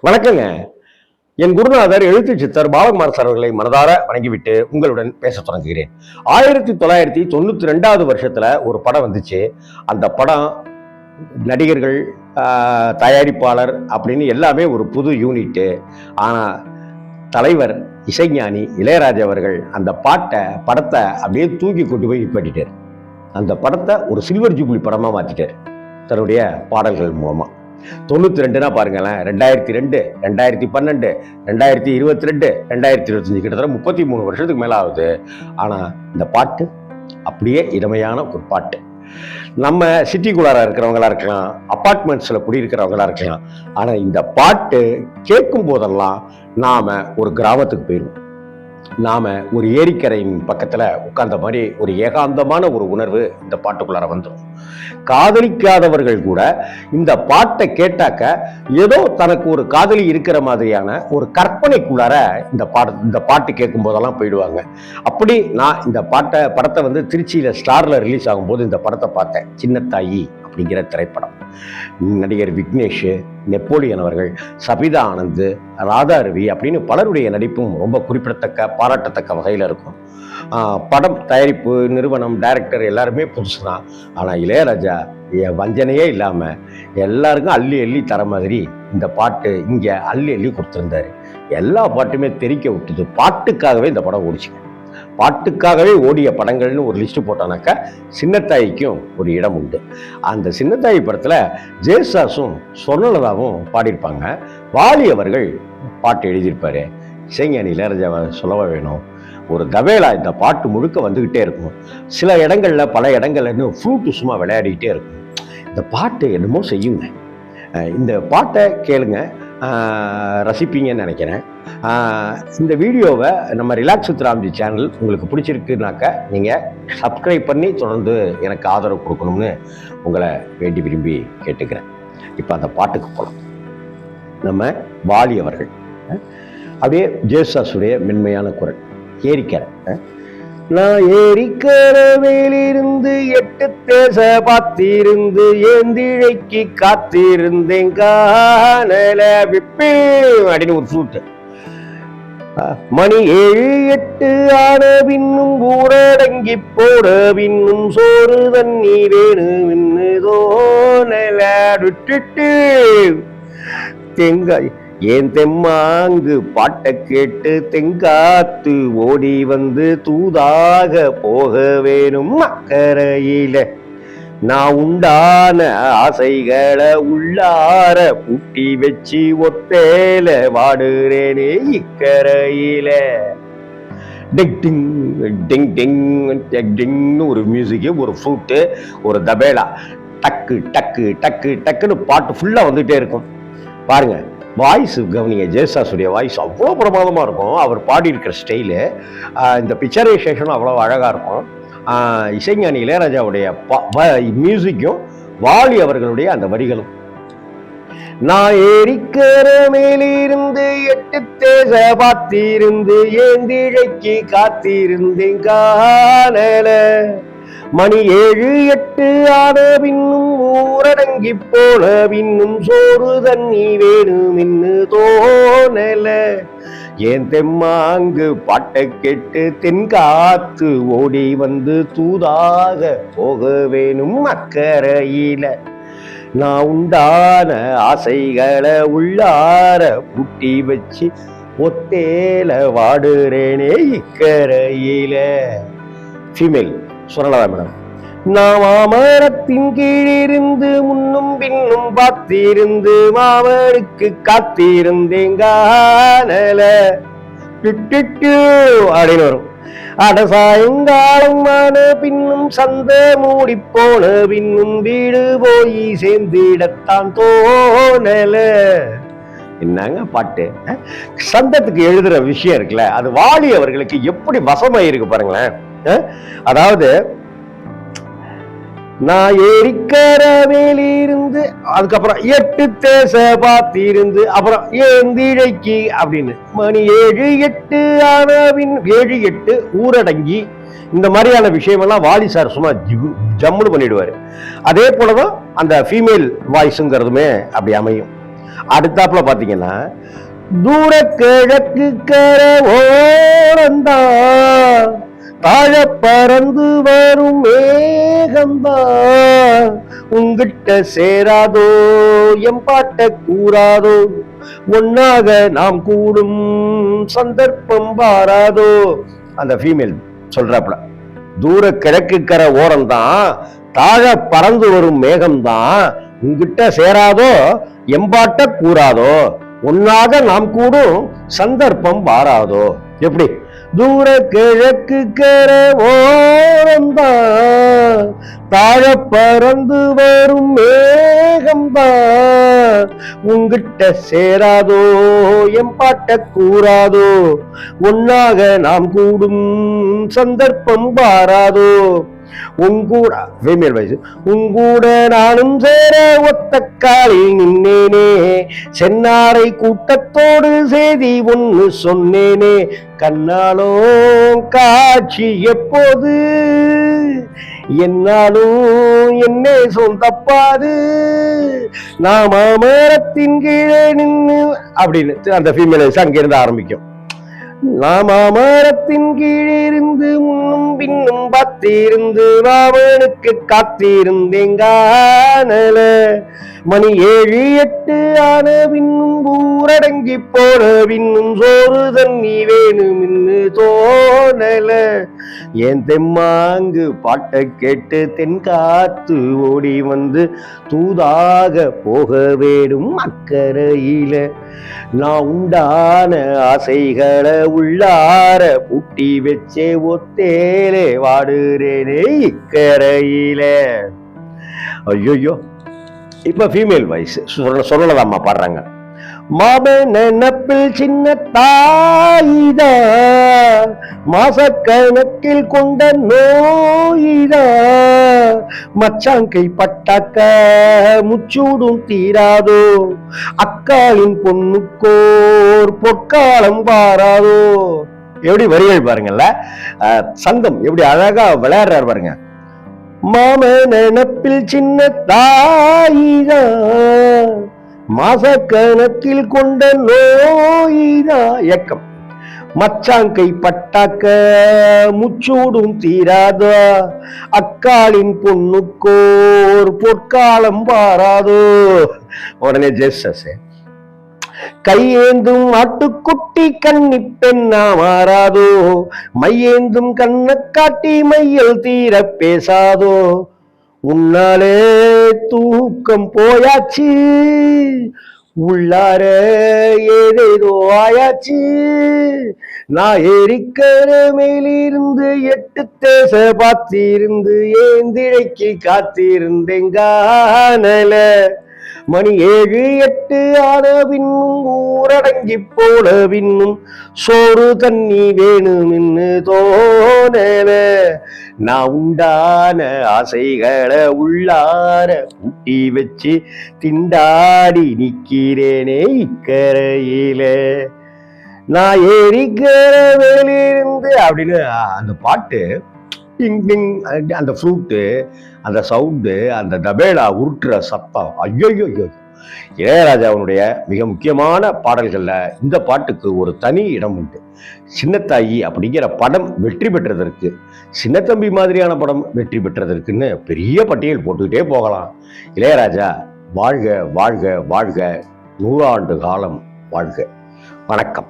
வணக்கங்க. என் குருநாதர் எழுத்து சித்தர் பாலகுமார் சார் அவர்களை மனதார வணங்கிவிட்டு உங்களுடன் பேச தொடங்குகிறேன். 1992 வருஷத்துல ஒரு படம் வந்துச்சு. அந்த படம் நடிகர்கள், தயாரிப்பாளர் அப்படின்னு எல்லாமே ஒரு புது யூனிட்டு. ஆனா தலைவர் இசைஞானி இளையராஜா அவர்கள் அந்த படத்தை அப்படியே தூக்கி கொண்டு போய் நிப்பாட்டிட்டார். அந்த படத்தை ஒரு சில்வர் ஜூப்ளி படமா மாத்திட்டார் தன்னுடைய பாடல்கள் மூலமா. 92 பாருங்களேன், 2002, 2012, 2022, 2025 கிட்டத்தட்ட 33 வருஷத்துக்கு மேல ஆகுது. ஆனா இந்த பாட்டு அப்படியே இளமையான ஒரு பாட்டு. நம்ம சிட்டிக்குள்ளார இருக்கிறவங்களா இருக்கலாம், அப்பார்ட்மெண்ட்ஸ்ல குடியிருக்கிறவங்களா இருக்கலாம். ஆனா இந்த பாட்டு கேட்கும் போதெல்லாம் நாம ஒரு கிராமத்துக்கு போயிடுவோம். நாம ஒரு ஏரிக்கரையின் பக்கத்துல உட்கார்ந்த மாதிரி ஒரு ஏகாந்தமான ஒரு உணர்வு இந்த பாட்டுக்குள்ளார வந்துடும். காதலிக்காதவர்கள் கூட இந்த பாட்டை கேட்டாக்க ஏதோ தனக்கு ஒரு காதலி இருக்கிற மாதிரியான ஒரு கற்பனைக்குள்ளார இந்த பாட்டு கேட்கும் போதெல்லாம் போயிடுவாங்க. அப்படி நான் இந்த படத்தை திருச்சியில ஸ்டார்ல ரிலீஸ் ஆகும்போது இந்த படத்தை பார்த்தேன். சின்னத்தாயி அப்படிங்கிற திரைப்படம். நடிகர் விக்னேஷ், நெப்போலியன் அவர்கள், சபிதா ஆனந்த், ராதா ரவி அப்படின்னு பலருடைய நடிப்பும் ரொம்ப குறிப்பிடத்தக்க பாராட்டத்தக்க வகையில் இருக்கும். படம் தயாரிப்பு நிறுவனம், டைரக்டர் எல்லாருமே புதுசு தான். ஆனால் இளையராஜா வஞ்சனையே இல்லாமல் எல்லாருக்கும் அள்ளி அள்ளி தர மாதிரி இந்த பாட்டு இங்கே அள்ளி அள்ளி கொடுத்துருந்தாரு. எல்லா பாட்டுமே தெறிக்க விட்டுது. பாட்டுக்காகவே இந்த படம் ஓடிச்சுங்க. பாட்டுக்காகவே ஓடிய படங்கள்னு ஒரு லிஸ்ட் போட்டானாக்கா சின்னத்தாய்க்கும் ஒரு இடம் உண்டு. அந்த சின்னத்தாயி படத்துல ஜெயசாசும் சொர்ணலதாவும் பாடியிருப்பாங்க. வாலி அவர்கள் பாட்டு எழுதியிருப்பாரு. இசைஞானி இளையராஜாவை சொல்லவா வேணும். ஒரு தபேலா இந்த பாட்டு முழுக்க வந்துகிட்டே இருக்கும். சில இடங்கள்ல பல இடங்கள்ல ஃப்ளூட்டு சும்மா விளையாடிக்கிட்டே இருக்கும். இந்த பாட்டு என்னமோ செய்யுங்க. இந்த பாட்டை கேளுங்க, ரசிப்பீங்கன்னு நினைக்கிறேன். இந்த வீடியோவை நம்ம ரிலாக்ஸ் வித் ராம்ஜி சேனல் உங்களுக்கு பிடிச்சிருக்குனாக்க நீங்கள் சப்ஸ்கிரைப் பண்ணி தொடர்ந்து எனக்கு ஆதரவு கொடுக்கணும்னு உங்களை வேண்டி விரும்பி கேட்டுக்கிறேன். இப்போ அந்த பாட்டுக்கு போகலாம். நம்ம வாலி அவர்கள் அப்படியே ஜேசாசுடைய மென்மையான குரல். ஏரிக்கரை. நான் ஏரிக்கரை மேலிருந்து 8 தேச பார்த்திருந்து ஏந்திழைக்கு காத்திருந்தேன் காணல விப்பில் அப்படின்னு ஒரு ஃப்ளூட்டு. மணி 7, 8 ஆன பின்னும் ஊரடங்கி போட பின்னும் சோறு தண்ணி வேணும்னு தோணல விட்டுட்டு தேங்காய் ஏன் தெம்மாங்கு பாட்டை கேட்டு தெங்காத்து ஓடி வந்து தூதாக போக வேணும் அக்கரையில. நான் உண்டான ஆசைகளை உள்ளார பூட்டி வச்சு ஒத்தேல வாடுறேனே இக்கரையில. டிங் டிங் டிங் டிங் டிங்னு ஒரு மியூசிக்கு, ஒரு ஃப்ளூட்டு, ஒரு தபேலா. டக்கு டக்கு டக்கு டக்குன்னு பாட்டு ஃபுல்லா வந்துட்டே இருக்கும். பாருங்க, வாய்ஸ் கவனிங்க. ஜெயசாசுடைய வாய்ஸ் அவ்வளோ பிரமாதமாக இருக்கும். அவர் பாடியிருக்கிற ஸ்டைலு, இந்த பிக்சரைசேஷனும் அவ்வளோ அழகாக இருக்கும். இசைஞானி இளையராஜாவுடைய மியூசிக்கும் வாலி அவர்களுடைய அந்த வரிகளும். நான் ஏரிக்கர மேலிருந்து 8 தேச பார்த்திருந்து ஏந்திழைக்கு காத்திருந்தேன் காணல. மணி 7, 8 ஆன பின்னும் ஊரடங்கி போன பின்னும் சோறு தண்ணி வேணும் இன்னு தோணல. ஏன் தெம்மாங்கு பாட்டை கேட்டு தென்காத்து ஓடி வந்து தூதாக போக வேணும் அக்கரையில. நான் உண்டான ஆசைகளை உள்ளார பூட்டி வச்சு ஒத்தேல வாடுறேனே இக்கரையில. Female Swarnalatha madam. நான் மாமரத்தின் கீழிருந்து முன்னும் பின்னும் பார்த்திருந்து மாமனுக்கு காத்திருந்தேன் காணல அப்படின்னு வரும். அட சாயங்காலம் ஆன பின்னும் சந்த மூடி போன பின்னும் வீடு போய் சேர்ந்திடத்தான் தோணல. என்னங்க பாட்டு. சந்தத்துக்கு எழுதுற விஷயம் இருக்குல்ல, அது வாலி அவர்களுக்கு எப்படி வசமாயிருக்கு பாருங்களேன். அதாவது நான் ஏரிக்கர மேலிருந்து அதுக்கப்புறம் 8 தேச பார்த்திருந்து அப்புறம் ஏந்திழைக்கு அப்படின்னு மணி 7, 8 ஆன பின் 7, 8 ஊரடங்கி இந்த மாதிரியான விஷயமெல்லாம் வாலி சார் சும்மா ஜம்முன்னு பண்ணிடுவாரு. அதே போலதான் அந்த ஃபீமேல் வாய்ஸுங்கிறதுமே அப்படி அமையும். அடுத்தாப்புல பாத்தீங்கன்னா தூர கிழக்கு கரை ஓரந்தான் தாழ பறந்து வரும் மேகந்தான் உங்கிட்ட சேராதோ எம்பாட்ட கூறாதோ ஒன்னாக நாம் கூடும் சந்தர்ப்பம் பாராதோ. அந்த ஃபீமேல் சொல்றாப்புல தூர கிழக்கு கரை ஓரம்தான் தாழ பறந்து வரும் மேகம்தான் உங்கிட்ட சேராதோ எம்பாட்ட கூறாதோ ஒன்னாக நாம் கூடும் சந்தர்ப்பம் வாராதோ. எப்படி? தூர கிழக்கு கரை ஓரம்தான் தாழ பறந்து வரும் மேகம்தான் உங்கிட்ட சேராதோ எம்பாட்ட கூறாதோ ஒன்னாக நாம் கூடும் சந்தர்ப்பம் வாராதோ. உங்கூட ஃபீமேல் வாய்ஸ் உங்கூட நானும் சேர ஒத்த காலில் நின்னேனே சென்னாரை கூட்டத்தோடு செய்தி ஒன்னு சொன்னேனே கண்ணாலோ காட்சி எப்போது என்னாலும் என்னே சொந்தப்பாது நாம மரத்தின் கீழே நின்று அப்படின்னு அந்த ஃபீமேல் வாய்ஸ் அங்கிருந்து ஆரம்பிக்கும். நாம மரத்தின் கீழிருந்து முன்னும் பின்னும் பார்த்திருந்து ராவனுக்கு காத்திருந்தேங்கானல மணி 7 8 ஆன பின்னும் ஊரடங்கி போன பின்னும் சோறு தண்ணி வேணும்னு தோணல என் தெம்மாங்கு பாட்டை கேட்டு தென்காத்து ஓடி வந்து தூதாக போக வேடும் அக்கறையில நான் உண்டான ஆசைகளை உள்ளார பூட்டி வச்சே ஒத்தேலே வாடுறேனே இக்கரையில. ஐயோ இப்ப ஃபீமேல் வாய்ஸ் சொல்லலாமா பாடுறாங்க. மாம நினப்பில் சின்ன தாயிதா மாசக்கணக்கில் கொண்ட நோயிதா மச்சாங்கை பட்டாக்க முச்சூடும் தீராதோ அக்காளின் பொண்ணுக்கோர் பொற்காலம் பாராதோ. எப்படி வரிகள் பாருங்கல்ல, சங்கம் எப்படி அழகா விளையாடுறாரு பாருங்க. மாம நினப்பில் சின்ன தாயிதா மாசக்கணக்கில் கொண்ட நோயிதா ஏக்கம் மச்சாங்கை பட்டாக்க முச்சூடும் தீராதோ அக்காளின் பொண்ணுக்கோர் பொற்காலம் பாராதோ. உடனே ஜெஸ்டஸ் கையேந்தும் ஆட்டுக்குட்டி கன்னி பெண்ணா மாறாதோ மையேந்தும் கண்ண காட்டி மையல் தீர பேசாதோ உன்னாலே தூக்கம் போயாச்சு உள்ளார ஏதேதோ ஆயாச்சு நான் ஏரிக்கர மேலிருந்து 8 தேச பார்த்திருந்து ஏந்திழைக்கு காத்திருந்தேங்கானல மணி 7 8 ஆன பின்னும் ஊரடங்கி போன பின்னும் சோறு தண்ணி வேணும்னு தோணல நான் உண்டான ஆசைகளை உள்ளார பூட்டி வச்சு திண்டாடி நிக்கிறேனே இக்கரையில நான் ஏரிக்கிற வேலிருந்து அப்படின்னு அந்த பாட்டு அந்த ஃப்ளூட்டு அந்த சவுண்டு அந்த தபேலா உருட்டுற சத்தம் ஐயோ. இளையராஜாவுடைய மிக முக்கியமான பாடல்கள்ல இந்த பாட்டுக்கு ஒரு தனி இடம் உண்டு. சின்னத்தாயி அப்படிங்கிற படம் வெற்றி பெற்றதற்கு, சின்னத்தம்பி மாதிரியான படம் வெற்றி பெற்றதற்குன்னு பெரிய பட்டியல் போட்டுக்கிட்டே போகலாம். இளையராஜா வாழ்க வாழ்க வாழ்க 100 ஆண்டு காலம் வாழ்க. வணக்கம்.